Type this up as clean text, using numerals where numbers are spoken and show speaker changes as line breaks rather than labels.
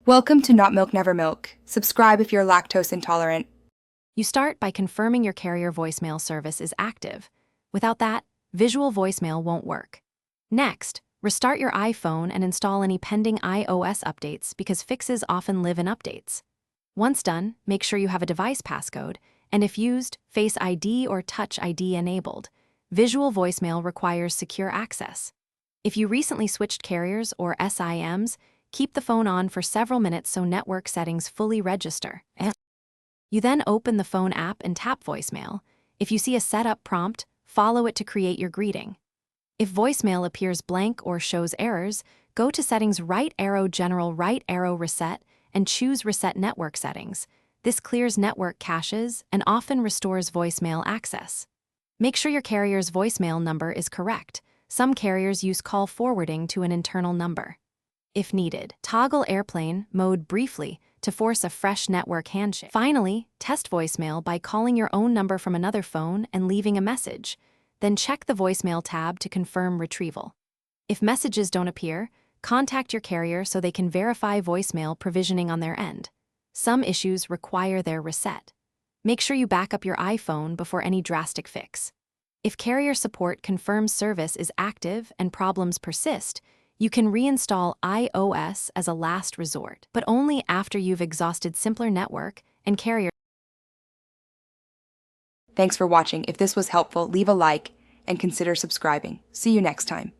Welcome to Not Milk Never Milk. Subscribe if you're lactose intolerant.
You start by confirming your carrier voicemail service is active. Without that, visual voicemail won't work. Next, restart your iPhone and install any pending iOS updates because fixes often live in updates. Once done, make sure you have a device passcode, and if used, Face ID or Touch ID enabled. Visual voicemail requires secure access. If you recently switched carriers or SIMs, keep the phone on for several minutes so network settings fully register. You then open the phone app and tap voicemail. If you see a setup prompt, follow it to create your greeting. If voicemail appears blank or shows errors, go to Settings right arrow General right arrow Reset and choose Reset Network Settings. This clears network caches and often restores voicemail access. Make sure your carrier's voicemail number is correct. Some carriers use call forwarding to an internal number. If needed, toggle airplane mode briefly to force a fresh network handshake. Finally, test voicemail by calling your own number from another phone and leaving a message. Then check the voicemail tab to confirm retrieval. If messages don't appear, contact your carrier so they can verify voicemail provisioning on their end. Some issues require their reset. Make sure you back up your iPhone before any drastic fix. If carrier support confirms service is active and problems persist, you can reinstall iOS as a last resort, but only after you've exhausted simpler network and carrier.
Thanks for watching. If this was helpful, leave a like and consider subscribing. See you next time.